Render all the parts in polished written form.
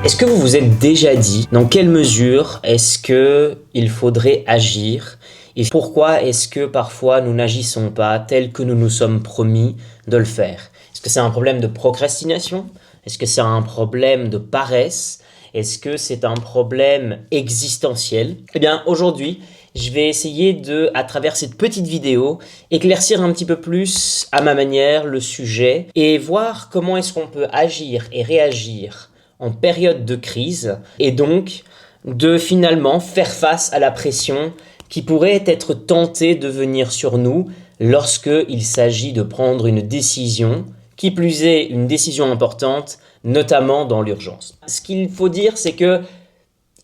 Est-ce que vous vous êtes déjà dit dans quelle mesure est-ce qu'il faudrait agir et pourquoi est-ce que parfois nous n'agissons pas tel que nous nous sommes promis de le faire? Est-ce que c'est un problème de procrastination? Est-ce que c'est un problème de paresse? Est-ce que c'est un problème existentiel? Eh bien aujourd'hui, je vais essayer de, à travers cette petite vidéo, éclaircir un petit peu plus à ma manière le sujet et voir comment est-ce qu'on peut agir et réagir en période de crise et donc de finalement faire face à la pression qui pourrait être tentée de venir sur nous lorsqu'il s'agit de prendre une décision, qui plus est une décision importante, notamment dans l'urgence. Ce qu'il faut dire, c'est que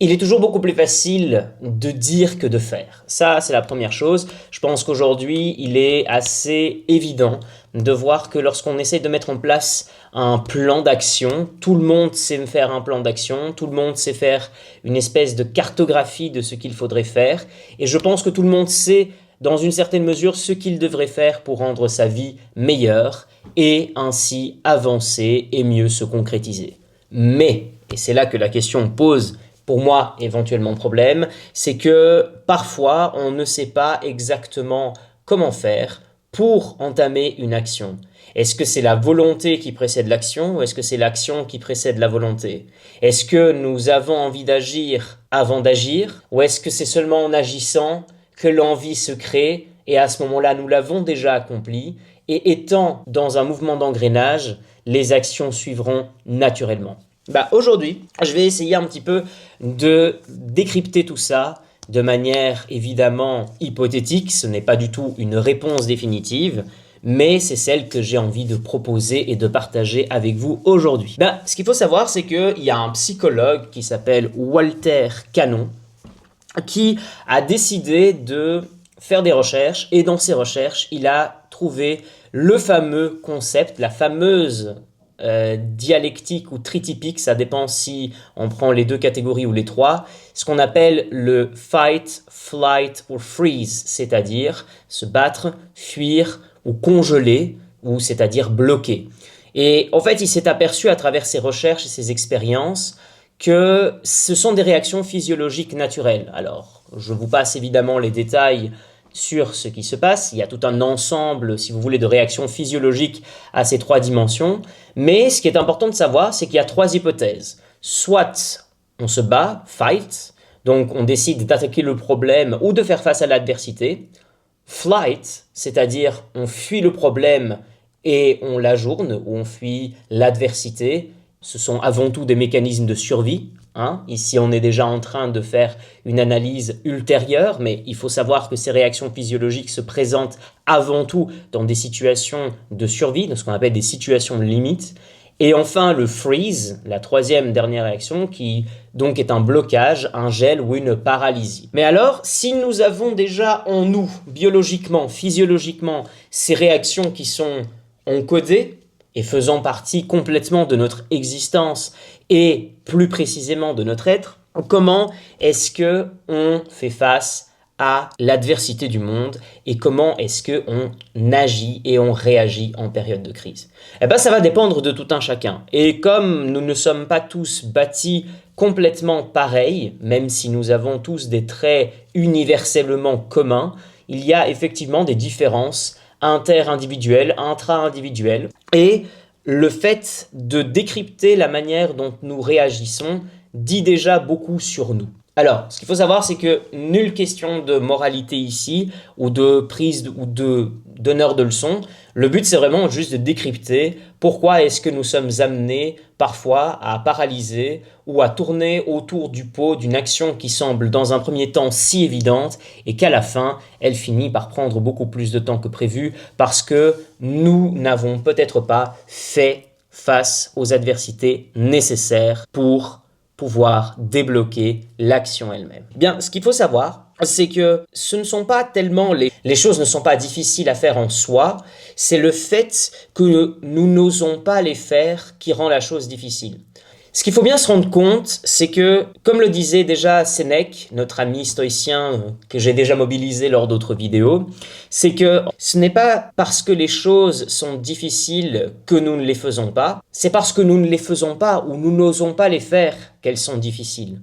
il est toujours beaucoup plus facile de dire que de faire. Ça, c'est la première chose. Je pense qu'aujourd'hui, il est assez évident de voir que lorsqu'on essaie de mettre en place un plan d'action, tout le monde sait faire un plan d'action, tout le monde sait faire une espèce de cartographie de ce qu'il faudrait faire. Et je pense que tout le monde sait, dans une certaine mesure, ce qu'il devrait faire pour rendre sa vie meilleure et ainsi avancer et mieux se concrétiser. Mais, et c'est là que la question pose pour moi éventuellement problème, c'est que parfois on ne sait pas exactement comment faire pour entamer une action. Est-ce que c'est la volonté qui précède l'action ou est-ce que c'est l'action qui précède la volonté? Est-ce que nous avons envie d'agir avant d'agir ou est-ce que c'est seulement en agissant que l'envie se crée et à ce moment-là nous l'avons déjà accompli et étant dans un mouvement d'engrenage, les actions suivront naturellement. Aujourd'hui, je vais essayer un petit peu de décrypter tout ça de manière évidemment hypothétique. Ce n'est pas du tout une réponse définitive, mais c'est celle que j'ai envie de proposer et de partager avec vous aujourd'hui. Ce qu'il faut savoir, c'est qu'il y a un psychologue qui s'appelle Walter Cannon qui a décidé de faire des recherches et dans ses recherches, il a trouvé le fameux concept, la fameuse dialectique ou tritypique, ça dépend si on prend les deux catégories ou les trois, ce qu'on appelle le fight, flight ou freeze, c'est-à-dire se battre, fuir ou congeler, ou c'est-à-dire bloquer. Et en fait, il s'est aperçu à travers ses recherches et ses expériences que ce sont des réactions physiologiques naturelles. Alors, je vous passe évidemment les détails sur ce qui se passe. Il y a tout un ensemble, si vous voulez, de réactions physiologiques à ces trois dimensions. Mais ce qui est important de savoir, c'est qu'il y a trois hypothèses. Soit on se bat, fight, donc on décide d'attaquer le problème ou de faire face à l'adversité. Flight, c'est-à-dire on fuit le problème et on l'ajourne, ou on fuit l'adversité. Ce sont avant tout des mécanismes de survie. Ici, on est déjà en train de faire une analyse ultérieure, mais il faut savoir que ces réactions physiologiques se présentent avant tout dans des situations de survie, dans ce qu'on appelle des situations limites. Et enfin, le freeze, la troisième dernière réaction, qui donc est un blocage, un gel ou une paralysie. Mais alors, si nous avons déjà en nous, biologiquement, physiologiquement, ces réactions qui sont encodées, et faisant partie complètement de notre existence et plus précisément de notre être, comment est-ce que on fait face à l'adversité du monde et comment est-ce que on agit et on réagit en période de crise? Ça va dépendre de tout un chacun. Et comme nous ne sommes pas tous bâtis complètement pareils, même si nous avons tous des traits universellement communs, il y a effectivement des différences inter-individuel, intra-individuel. Et le fait de décrypter la manière dont nous réagissons dit déjà beaucoup sur nous. Alors, ce qu'il faut savoir, c'est que nulle question de moralité ici, ou de prise ou d'honneur de leçon. Le but, c'est vraiment juste de décrypter pourquoi est-ce que nous sommes amenés parfois à paralyser ou à tourner autour du pot d'une action qui semble dans un premier temps si évidente et qu'à la fin, elle finit par prendre beaucoup plus de temps que prévu parce que nous n'avons peut-être pas fait face aux adversités nécessaires pour pouvoir débloquer l'action elle-même. Ce qu'il faut savoir, c'est que ce ne sont pas tellement les choses ne sont pas difficiles à faire en soi, c'est le fait que nous n'osons pas les faire qui rend la chose difficile. Ce qu'il faut bien se rendre compte, c'est que, comme le disait déjà Sénèque, notre ami stoïcien que j'ai déjà mobilisé lors d'autres vidéos, c'est que ce n'est pas parce que les choses sont difficiles que nous ne les faisons pas, c'est parce que nous ne les faisons pas ou nous n'osons pas les faire qu'elles sont difficiles.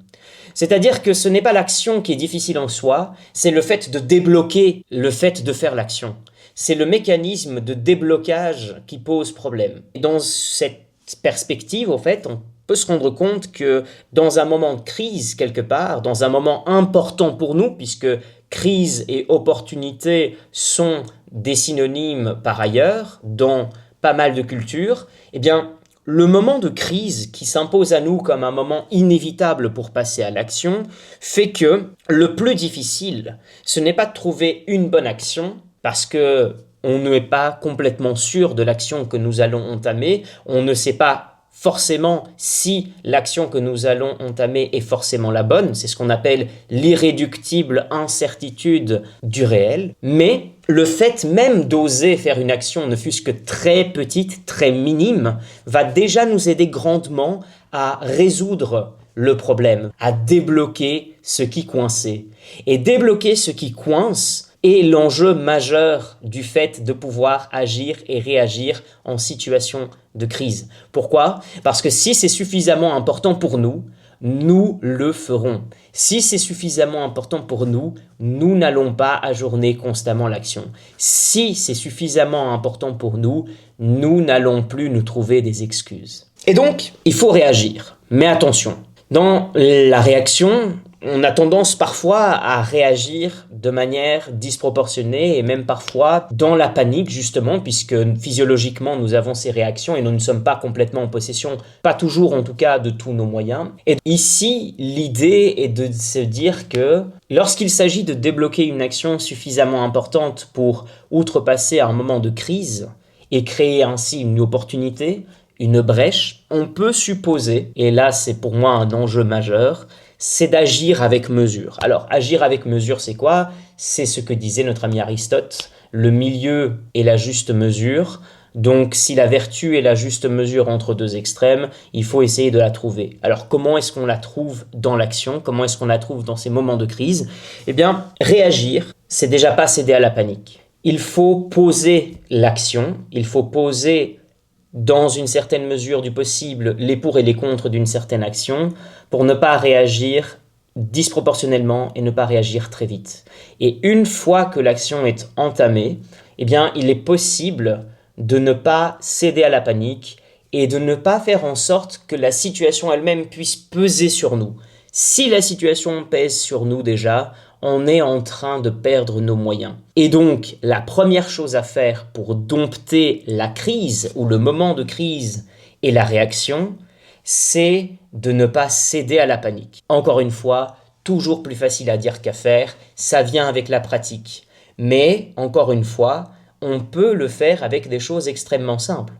C'est-à-dire que ce n'est pas l'action qui est difficile en soi, c'est le fait de débloquer le fait de faire l'action. C'est le mécanisme de déblocage qui pose problème. Et dans cette perspective, au fait, on peut se rendre compte que dans un moment de crise quelque part, dans un moment important pour nous, puisque crise et opportunité sont des synonymes par ailleurs dans pas mal de cultures, eh bien, le moment de crise qui s'impose à nous comme un moment inévitable pour passer à l'action fait que le plus difficile, ce n'est pas de trouver une bonne action parce que on n'est pas complètement sûr de l'action que nous allons entamer, on ne sait pas forcément si l'action que nous allons entamer est forcément la bonne, c'est ce qu'on appelle l'irréductible incertitude du réel, mais le fait même d'oser faire une action, ne fût-ce que très petite, très minime, va déjà nous aider grandement à résoudre le problème, à débloquer ce qui coinçait. Et débloquer ce qui coince est l'enjeu majeur du fait de pouvoir agir et réagir en situation de crise. Pourquoi? Parce que si c'est suffisamment important pour nous, nous le ferons. Si c'est suffisamment important pour nous, nous n'allons pas ajourner constamment l'action. Si c'est suffisamment important pour nous, nous n'allons plus nous trouver des excuses. Et donc, il faut réagir. Mais attention, dans la réaction, on a tendance parfois à réagir de manière disproportionnée et même parfois dans la panique justement, puisque physiologiquement nous avons ces réactions et nous ne sommes pas complètement en possession, pas toujours en tout cas, de tous nos moyens. Et ici, l'idée est de se dire que lorsqu'il s'agit de débloquer une action suffisamment importante pour outrepasser un moment de crise et créer ainsi une opportunité, une brèche, on peut supposer, et là c'est pour moi un enjeu majeur, c'est d'agir avec mesure. Alors, agir avec mesure, c'est quoi? C'est ce que disait notre ami Aristote, le milieu est la juste mesure. Donc, si la vertu est la juste mesure entre deux extrêmes, il faut essayer de la trouver. Alors, comment est-ce qu'on la trouve dans l'action? Comment est-ce qu'on la trouve dans ces moments de crise? Eh bien, réagir, c'est déjà pas céder à la panique. Il faut poser l'action, il faut poser dans une certaine mesure du possible les pour et les contre d'une certaine action pour ne pas réagir disproportionnellement et ne pas réagir très vite. Et une fois que l'action est entamée, eh bien, il est possible de ne pas céder à la panique et de ne pas faire en sorte que la situation elle-même puisse peser sur nous. Si la situation pèse sur nous déjà, on est en train de perdre nos moyens. Et donc, la première chose à faire pour dompter la crise ou le moment de crise et la réaction, c'est de ne pas céder à la panique. Encore une fois, toujours plus facile à dire qu'à faire, ça vient avec la pratique. Mais, encore une fois, on peut le faire avec des choses extrêmement simples.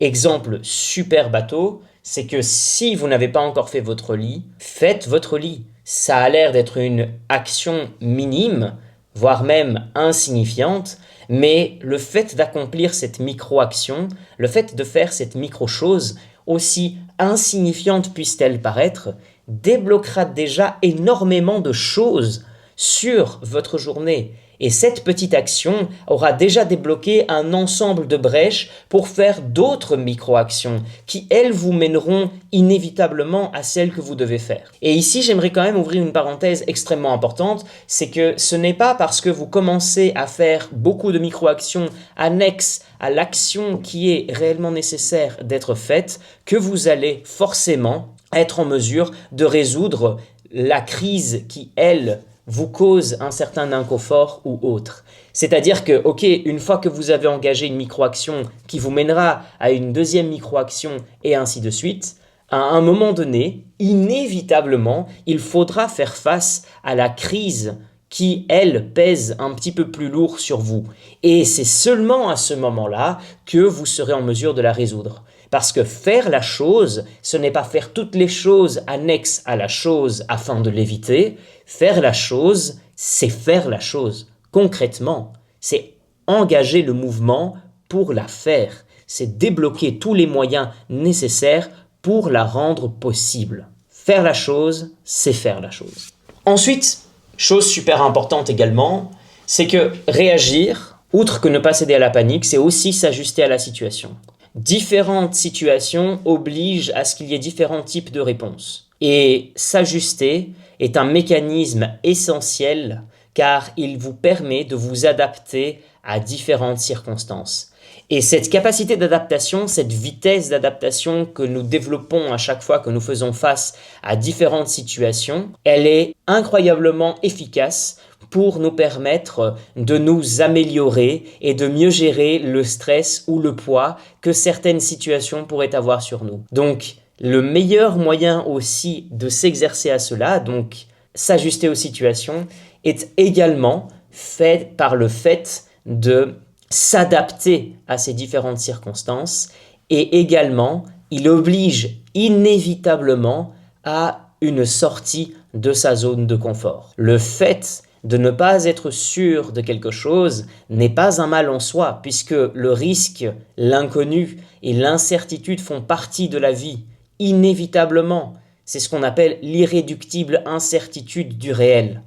Exemple super bateau, c'est que si vous n'avez pas encore fait votre lit, faites votre lit. Ça a l'air d'être une action minime, voire même insignifiante, mais le fait d'accomplir cette micro-action, le fait de faire cette micro-chose, aussi insignifiante puisse-t-elle paraître, débloquera déjà énormément de choses sur votre journée. Et cette petite action aura déjà débloqué un ensemble de brèches pour faire d'autres micro-actions qui, elles, vous mèneront inévitablement à celles que vous devez faire. Et ici, j'aimerais quand même ouvrir une parenthèse extrêmement importante, c'est que ce n'est pas parce que vous commencez à faire beaucoup de micro-actions annexes à l'action qui est réellement nécessaire d'être faite que vous allez forcément être en mesure de résoudre la crise qui, elle, vous cause un certain inconfort ou autre. C'est-à-dire que, ok, une fois que vous avez engagé une micro-action qui vous mènera à une deuxième micro-action et ainsi de suite, à un moment donné, inévitablement, il faudra faire face à la crise qui, elle, pèse un petit peu plus lourd sur vous. Et c'est seulement à ce moment-là que vous serez en mesure de la résoudre. Parce que faire la chose, ce n'est pas faire toutes les choses annexes à la chose afin de l'éviter. Faire la chose, c'est faire la chose. Concrètement, c'est engager le mouvement pour la faire. C'est débloquer tous les moyens nécessaires pour la rendre possible. Faire la chose, c'est faire la chose. Ensuite, chose super importante également, c'est que réagir, outre que ne pas céder à la panique, c'est aussi s'ajuster à la situation. Différentes situations obligent à ce qu'il y ait différents types de réponses. Et s'ajuster est un mécanisme essentiel car il vous permet de vous adapter à différentes circonstances. Et cette capacité d'adaptation, cette vitesse d'adaptation que nous développons à chaque fois que nous faisons face à différentes situations, elle est incroyablement efficace pour nous permettre de nous améliorer et de mieux gérer le stress ou le poids que certaines situations pourraient avoir sur nous. Donc, le meilleur moyen aussi de s'exercer à cela, donc s'ajuster aux situations, est également fait par le fait de s'adapter à ces différentes circonstances et également, il oblige inévitablement à une sortie de sa zone de confort. Le fait de ne pas être sûr de quelque chose n'est pas un mal en soi, puisque le risque, l'inconnu et l'incertitude font partie de la vie, inévitablement. C'est ce qu'on appelle l'irréductible incertitude du réel.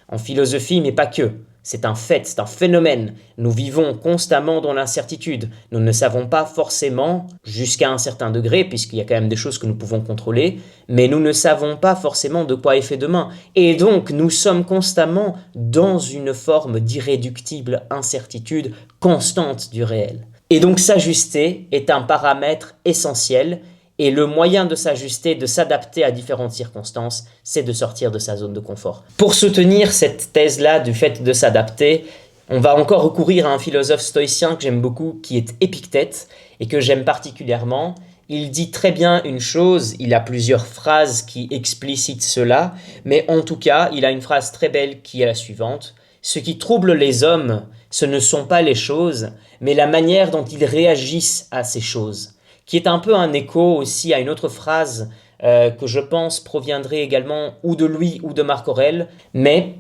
En philosophie, mais pas que. C'est un fait, c'est un phénomène. Nous vivons constamment dans l'incertitude. Nous ne savons pas forcément, jusqu'à un certain degré, puisqu'il y a quand même des choses que nous pouvons contrôler, mais nous ne savons pas forcément de quoi est fait demain. Et donc, nous sommes constamment dans une forme d'irréductible incertitude constante du réel. Et donc, s'ajuster est un paramètre essentiel. Et le moyen de s'ajuster, de s'adapter à différentes circonstances, c'est de sortir de sa zone de confort. Pour soutenir cette thèse-là du fait de s'adapter, on va encore recourir à un philosophe stoïcien que j'aime beaucoup, qui est Épictète, et que j'aime particulièrement. Il dit très bien une chose, il a plusieurs phrases qui explicitent cela, mais en tout cas, il a une phrase très belle qui est la suivante. « Ce qui trouble les hommes, ce ne sont pas les choses, mais la manière dont ils réagissent à ces choses. » Qui est un peu un écho aussi à une autre phrase que je pense proviendrait également ou de lui ou de Marc Aurèle, mais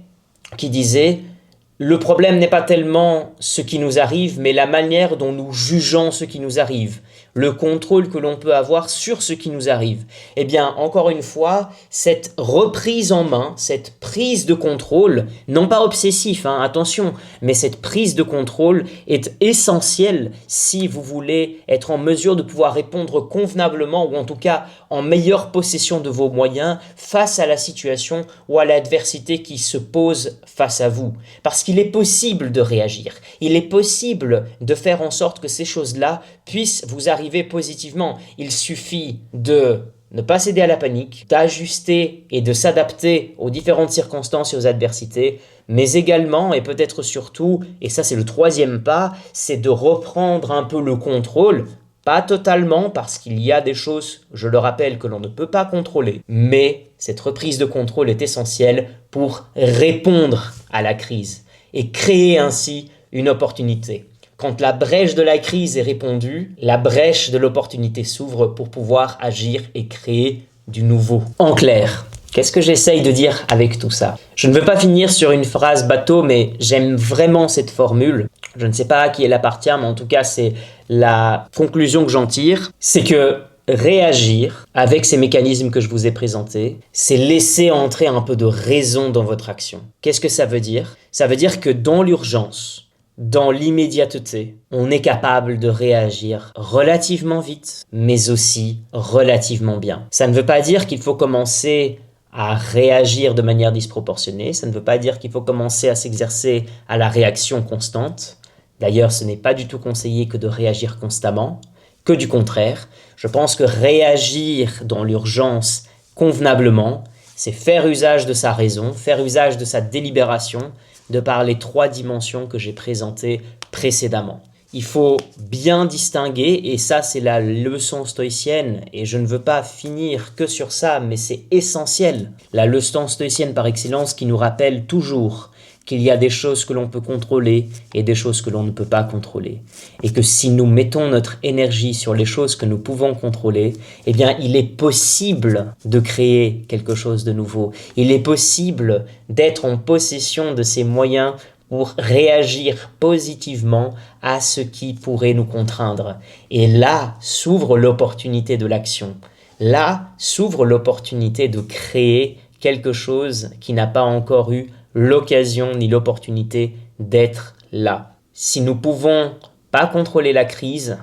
qui disait « Le problème n'est pas tellement ce qui nous arrive, mais la manière dont nous jugeons ce qui nous arrive, le contrôle que l'on peut avoir sur ce qui nous arrive. » Eh bien, encore une fois, cette reprise en main, cette prise de contrôle, non pas obsessif, attention, mais cette prise de contrôle est essentielle si vous voulez être en mesure de pouvoir répondre convenablement ou en tout cas en meilleure possession de vos moyens face à la situation ou à l'adversité qui se pose face à vous. Parce qu'il est possible de réagir, il est possible de faire en sorte que ces choses-là puissent vous arriver positivement. Il suffit de ne pas céder à la panique, d'ajuster et de s'adapter aux différentes circonstances et aux adversités, mais également et peut-être surtout, et ça c'est le troisième pas, c'est de reprendre un peu le contrôle. Pas totalement, parce qu'il y a des choses, je le rappelle, que l'on ne peut pas contrôler. Mais cette reprise de contrôle est essentielle pour répondre à la crise et créer ainsi une opportunité. Quand la brèche de la crise est répondue, la brèche de l'opportunité s'ouvre pour pouvoir agir et créer du nouveau. En clair, qu'est-ce que j'essaye de dire avec tout ça? Je ne veux pas finir sur une phrase bateau, mais j'aime vraiment cette formule. Je ne sais pas à qui elle appartient, mais en tout cas, c'est la conclusion que j'en tire. C'est que réagir avec ces mécanismes que je vous ai présentés, c'est laisser entrer un peu de raison dans votre action. Qu'est-ce que ça veut dire? Ça veut dire que dans l'urgence, dans l'immédiateté, on est capable de réagir relativement vite, mais aussi relativement bien. Ça ne veut pas dire qu'il faut commencer à réagir de manière disproportionnée, ça ne veut pas dire qu'il faut commencer à s'exercer à la réaction constante. D'ailleurs, ce n'est pas du tout conseillé que de réagir constamment, que du contraire. Je pense que réagir dans l'urgence convenablement, c'est faire usage de sa raison, faire usage de sa délibération, de par les 3 dimensions que j'ai présentées précédemment. Il faut bien distinguer, et ça c'est la leçon stoïcienne, et je ne veux pas finir que sur ça, mais c'est essentiel. La leçon stoïcienne par excellence qui nous rappelle toujours qu'il y a des choses que l'on peut contrôler et des choses que l'on ne peut pas contrôler. Et que si nous mettons notre énergie sur les choses que nous pouvons contrôler, eh bien, il est possible de créer quelque chose de nouveau. Il est possible d'être en possession de ces moyens pour réagir positivement à ce qui pourrait nous contraindre. Et là s'ouvre l'opportunité de l'action. là s'ouvre l'opportunité de créer quelque chose qui n'a pas encore eu l'occasion ni l'opportunité d'être là. Si nous ne pouvons pas contrôler la crise,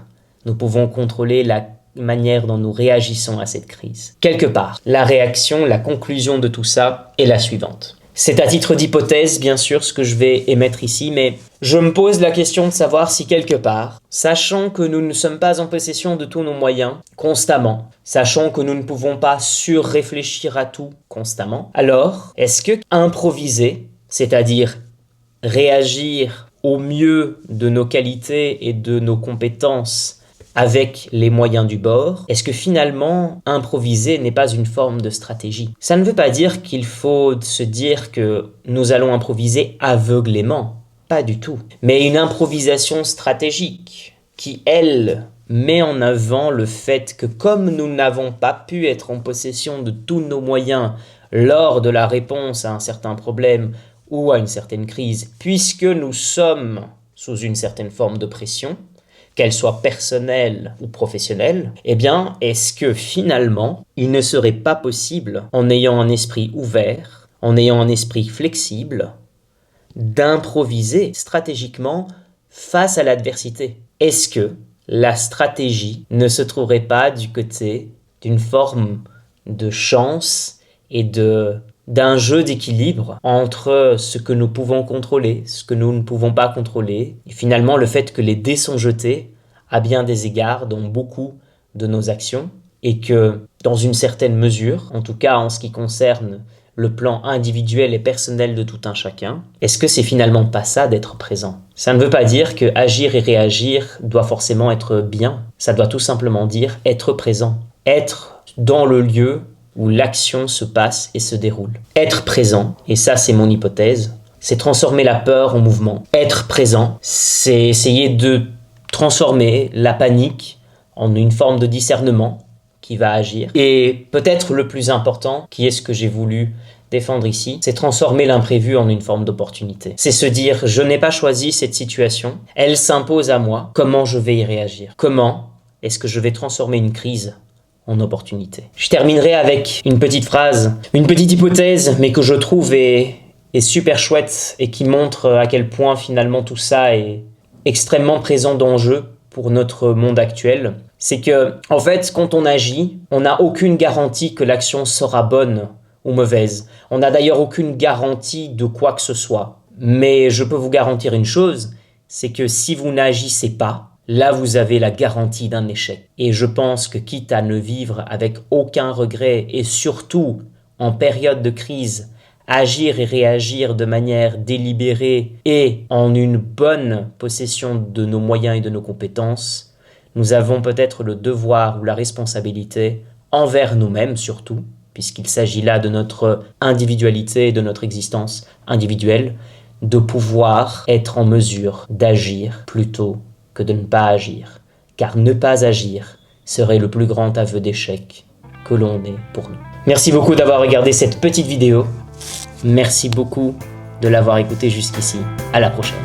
nous pouvons contrôler la manière dont nous réagissons à cette crise. Quelque part, la réaction, la conclusion de tout ça est la suivante. C'est à titre d'hypothèse, bien sûr, ce que je vais émettre ici, mais je me pose la question de savoir si quelque part, sachant que nous ne sommes pas en possession de tous nos moyens constamment, sachant que nous ne pouvons pas surréfléchir à tout constamment, alors est-ce que improviser, c'est-à-dire réagir au mieux de nos qualités et de nos compétences avec les moyens du bord, est-ce que finalement, improviser n'est pas une forme de stratégie? Ça ne veut pas dire qu'il faut se dire que nous allons improviser aveuglément, pas du tout. Mais une improvisation stratégique qui, elle, met en avant le fait que comme nous n'avons pas pu être en possession de tous nos moyens lors de la réponse à un certain problème ou à une certaine crise, puisque nous sommes sous une certaine forme de pression, qu'elle soit personnelle ou professionnelle, eh bien, est-ce que finalement, il ne serait pas possible, en ayant un esprit ouvert, en ayant un esprit flexible, d'improviser stratégiquement face à l'adversité? Est-ce que la stratégie ne se trouverait pas du côté d'une forme de chance et d'un jeu d'équilibre entre ce que nous pouvons contrôler, ce que nous ne pouvons pas contrôler, et finalement le fait que les dés sont jetés à bien des égards dans beaucoup de nos actions, et que dans une certaine mesure, en tout cas en ce qui concerne le plan individuel et personnel de tout un chacun, est-ce que c'est finalement pas ça d'être présent? Ça ne veut pas dire que agir et réagir doit forcément être bien, ça doit tout simplement dire être présent, être dans le lieu où l'action se passe et se déroule. Être présent, et ça c'est mon hypothèse, c'est transformer la peur en mouvement. Être présent, c'est essayer de transformer la panique en une forme de discernement qui va agir. Et peut-être le plus important, qui est ce que j'ai voulu défendre ici, c'est transformer l'imprévu en une forme d'opportunité. C'est se dire, je n'ai pas choisi cette situation, elle s'impose à moi, comment je vais y réagir? Comment est-ce que je vais transformer une crise en opportunité? Je terminerai avec une petite phrase, une petite hypothèse, mais que je trouve est super chouette et qui montre à quel point finalement tout ça est extrêmement présent d'enjeu pour notre monde actuel. C'est que, en fait, quand on agit, on n'a aucune garantie que l'action sera bonne ou mauvaise. On n'a d'ailleurs aucune garantie de quoi que ce soit. Mais je peux vous garantir une chose, c'est que si vous n'agissez pas, là, vous avez la garantie d'un échec. Et je pense que quitte à ne vivre avec aucun regret et surtout en période de crise, agir et réagir de manière délibérée et en une bonne possession de nos moyens et de nos compétences, nous avons peut-être le devoir ou la responsabilité envers nous-mêmes surtout, puisqu'il s'agit là de notre individualité et de notre existence individuelle, de pouvoir être en mesure d'agir plutôt que de ne pas agir, car ne pas agir serait le plus grand aveu d'échec que l'on ait pour nous. Merci beaucoup d'avoir regardé cette petite vidéo. Merci beaucoup de l'avoir écouté jusqu'ici. À la prochaine.